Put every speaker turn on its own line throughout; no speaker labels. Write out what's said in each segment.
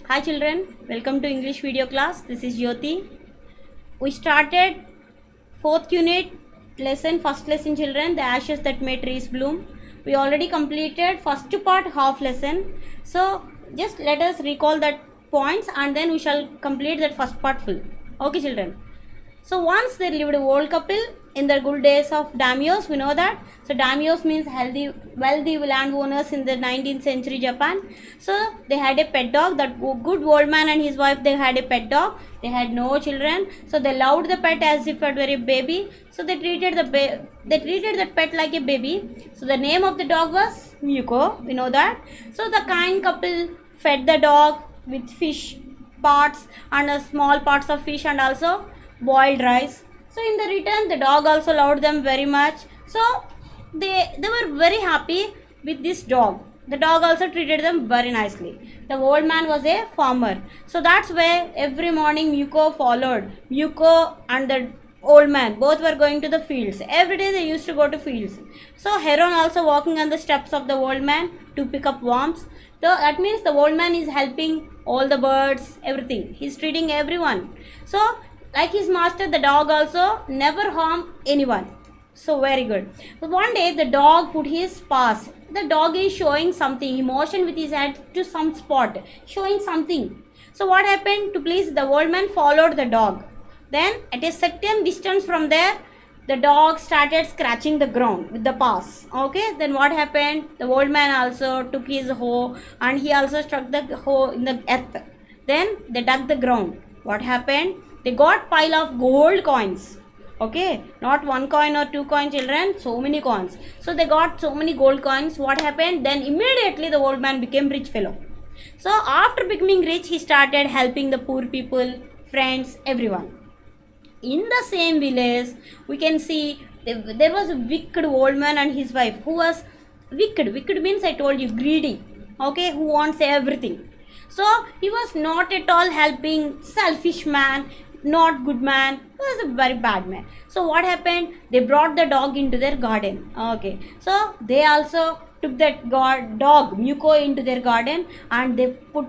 Hi children, welcome to English video class. This is Jyoti. We started 4th unit lesson, first lesson children, the ashes that made trees bloom. We already completed first part half lesson. So just let us recall that points and then we shall complete that first part full. Okay children. So once there lived a old couple in the good days of daimyos, we know that. So daimyos means healthy, wealthy landowners in the 19th century Japan. So they had a pet dog. That good old man and his wife, they had a pet dog. They had no children. So they loved the pet as if it were a baby. So they treated the pet like a baby. So the name of the dog was Miyuko. We know that. So the kind couple fed the dog with fish parts and small parts of fish and also boiled rice. So in the return the dog also loved them very much. So they were very happy with this dog. The dog also treated them very nicely. The old man was a farmer. So that's why every morning Miyuko followed. Miyuko and the old man both were going to the fields. Every day they used to go to fields. So Heron also walking on the steps of the old man to pick up worms. So that means the old man is helping all the birds, everything. He's treating everyone. So like his master, the dog also never harm anyone. So very good. So one day the dog put his paws. The dog is showing something, he motioned with his head to some spot, showing something. So what happened? To please the old man followed the dog. Then at a certain distance from there, the dog started scratching the ground with the paws. Okay, then what happened? The old man also took his hoe and he also struck the hoe in the earth. Then they dug the ground. What happened? They got pile of gold coins. Okay, not one coin or two coin children, so many coins. So they got so many gold coins. What happened? Then immediately the old man became rich fellow. So after becoming rich, he started helping the poor people, friends, everyone. In the same village, we can see there was a wicked old man and his wife who was wicked. Wicked means, I told you, greedy. Okay, who wants everything. So he was not at all helping, selfish man, not good man, he was a very bad man. So what happened? They brought the dog into their garden. Okay, so they also took that dog Miyuko into their garden and they put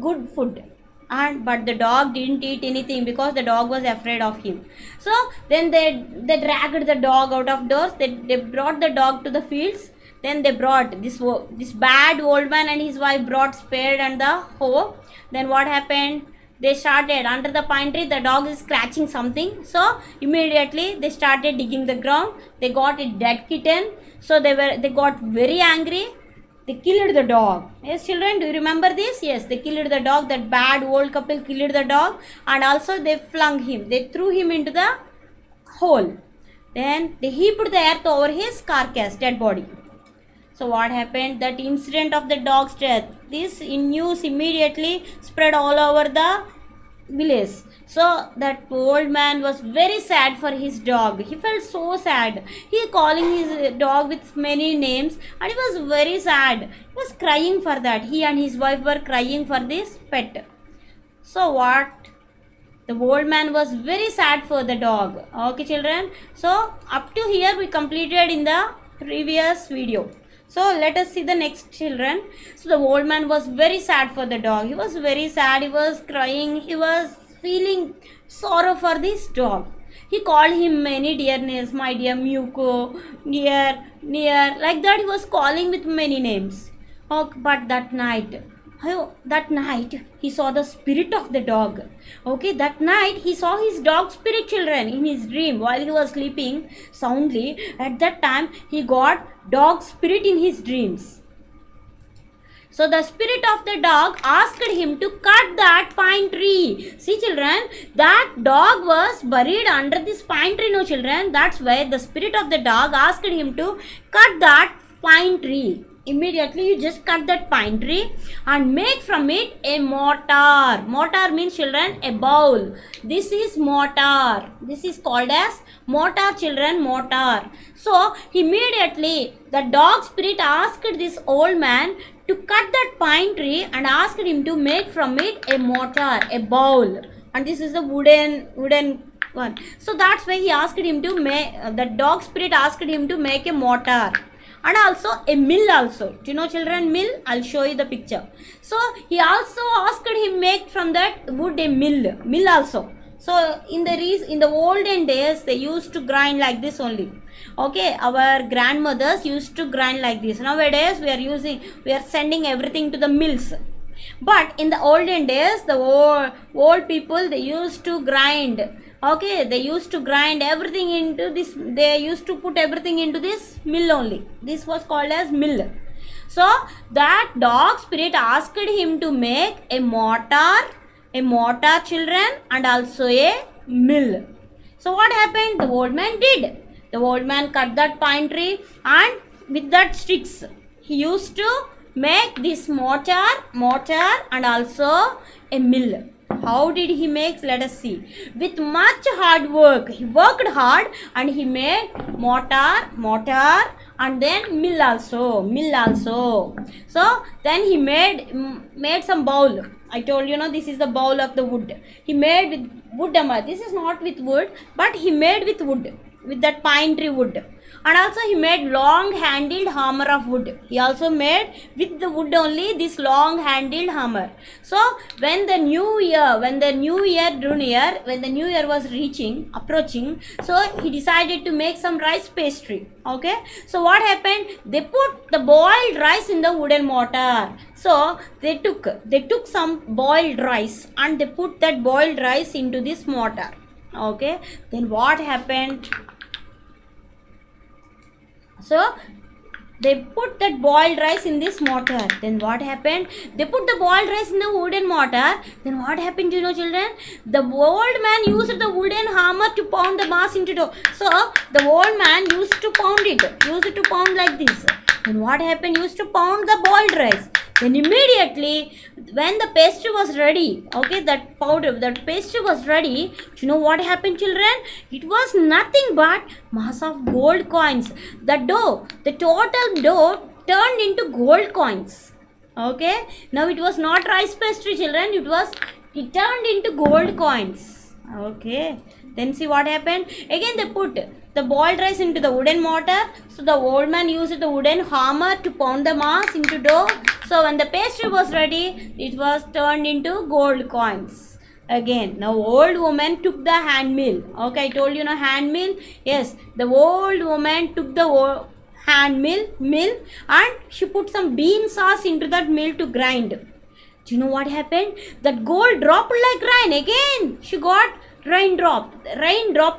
good food, but the dog didn't eat anything because the dog was afraid of him. So then they dragged the dog out of doors. They brought the dog to the fields. Then they brought this bad old man and his wife brought spade and the hoe. Then what happened? They started under the pine tree. The dog is scratching something. So immediately they started digging the ground. They got a dead kitten. So they got very angry. They killed the dog. Yes children, do you remember this? Yes, they killed the dog. That bad old couple killed the dog and also they flung him. They threw him into the hole. Then they heaped the earth over his carcass, dead body. So what happened? That incident of the dog's death, this news immediately spread all over the village. So that old man was very sad for his dog. He felt so sad. He calling his dog with many names and he was very sad. He was crying for that. He and his wife were crying for this pet. So what? The old man was very sad for the dog. Okay children. So up to here we completed in the previous video. So let us see the next children. So the old man was very sad for the dog. He was very sad. He was crying. He was feeling sorrow for this dog. He called him many dear names. My dear Miyuko, near, like that. He was calling with many names. Oh, but that night he saw the spirit of the dog. Okay, that night he saw his dog spirit children in his dream while he was sleeping soundly. At that time he got dog spirit in his dreams. So the spirit of the dog asked him to cut that pine tree. See children, that dog was buried under this pine tree, no children. That's why the spirit of the dog asked him to cut that pine tree. Immediately you just cut that pine tree and make from it a mortar. Mortar means children a bowl. This is mortar. This is called as mortar children, mortar. So immediately the dog spirit asked this old man to cut that pine tree and asked him to make from it a mortar, a bowl. And this is the wooden one. So that's why he asked him to make, the dog spirit asked him to make a mortar. and also a mill also. Do you know children mill? I'll show you the picture. So he also asked him make from that wood a mill also. So in the olden days they used to grind like this only. Okay, our grandmothers used to grind like this. Nowadays we are sending everything to the mills. But in the olden days, the old people, they used to grind. Okay, they used to grind everything into this. They used to put everything into this mill only. This was called as mill. So that dog spirit asked him to make a mortar children, and also a mill. So what happened? The old man did. The old man cut that pine tree, and with that sticks he used to make this mortar and also a mill. How did he make? Let us see. With much hard work, he worked hard and he made mortar and then mill also. So then he made some bowl. I told you, this is the bowl of the wood. He made with wood. This is not with wood, but he made with wood, with that pine tree wood. And also he made long handled hammer of wood. He also made with the wood only this long handled hammer. So when the new year drew near, when the new year was approaching, so he decided to make some rice pastry. Okay, so what happened? They put the boiled rice in the wooden mortar. So they took some boiled rice and they put that boiled rice into this mortar. Okay, then what happened? So they put that boiled rice in this mortar. Then what happened? They put the boiled rice in the wooden mortar. Then what happened, you know children? The old man used the wooden hammer to pound the mass into dough. So the old man used to pound like this. Then what happened? Used to pound the boiled rice. Then immediately when the pastry was ready, okay, that pastry was ready, you know what happened, children? It was nothing but mass of gold coins. The total dough turned into gold coins. Okay, now it was not rice pastry, children, it turned into gold coins. Okay, then see what happened. Again they put the boiled rice into the wooden mortar. So the old man used the wooden hammer to pound the mass into dough. So when the pastry was ready, it was turned into gold coins. Again, now old woman took the hand mill. Okay, I told you hand mill. Yes, the old woman took the hand mill and she put some bean sauce into that mill to grind. Do you know what happened? That gold dropped like rain. Again, she got rain dropped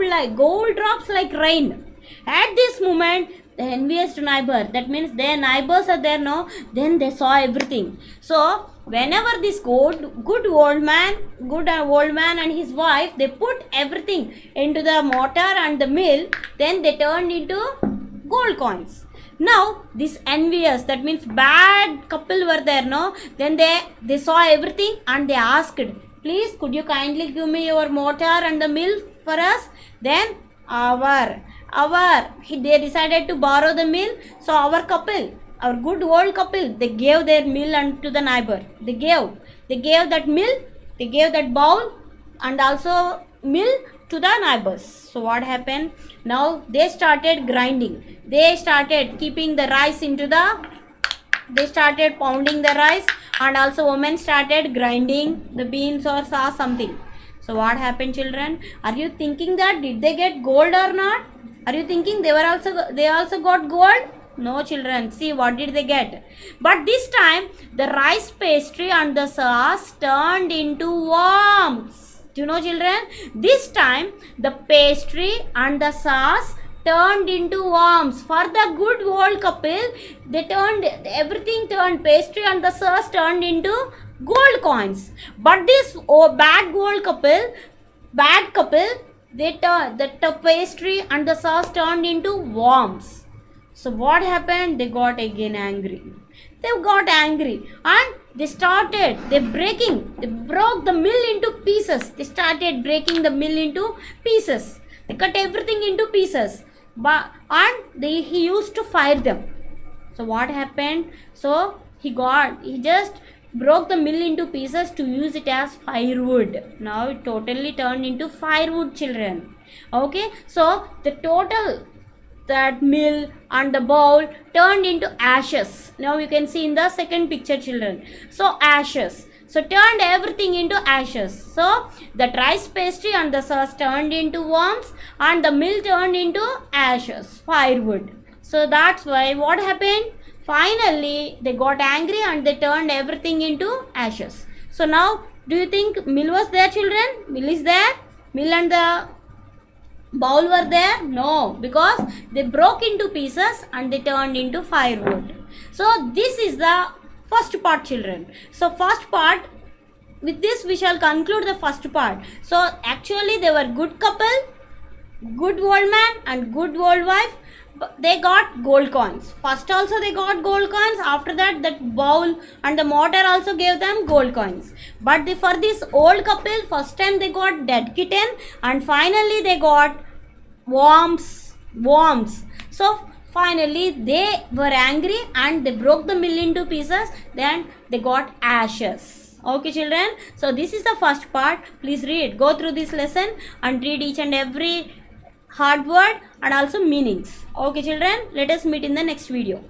like gold drops like rain. At this moment, the envious neighbor, that means their neighbors are there now, then they saw everything. So whenever this good old man and his wife, they put everything into the mortar and the mill, then they turned into gold coins. Now this envious, that means bad couple were there, no? Then they saw everything and they asked, please could you kindly give me your mortar and the mill for us? Then they decided to borrow the mill. So our good old couple, they gave their mill unto the neighbor. They gave that mill, they gave that bowl and also mill to the neighbors. So what happened? Now they started grinding. They started keeping the rice they started pounding the rice, and also women started grinding the beans or something. So what happened, children? Are you thinking that did they get gold or not? Are you thinking they also got gold? No, children. See what did they get? But this time the rice pastry and the sauce turned into worms. Do you know, children? This time the pastry and the sauce turned into worms. For the good old couple, everything turned, pastry and the sauce turned into gold coins. But this bad couple, the pastry and the sauce turned into worms. So what happened? They got again angry. And they broke the mill into pieces. They started breaking the mill into pieces. They cut everything into pieces. He used to fire them. So what happened? So he just broke the mill into pieces to use it as firewood. Now it totally turned into firewood, children. Okay, so the total that mill and the bowl turned into ashes. Now you can see in the second picture, children. So ashes. So turned everything into ashes. So the rice pastry and the sauce turned into worms and the mill turned into ashes, firewood. So that's why what happened? Finally they got angry and they turned everything into ashes. So now do you think mill was there, children? Mill is there? Mill and the bowl were there? No, because they broke into pieces and they turned into firewood. So this is the first part, children. So first part, with this we shall conclude the first part. So actually they were good couple, good old man and good old wife. They got gold coins. First also they got gold coins. After that bowl and the mortar also gave them gold coins. But for this old couple, first time they got dead kitten and finally they got worms. So finally they were angry and they broke the mill into pieces. Then they got ashes. Okay, children. So this is the first part. Please read. Go through this lesson and read each and every hard word and also meanings. Okay, children. Let us meet in the next video.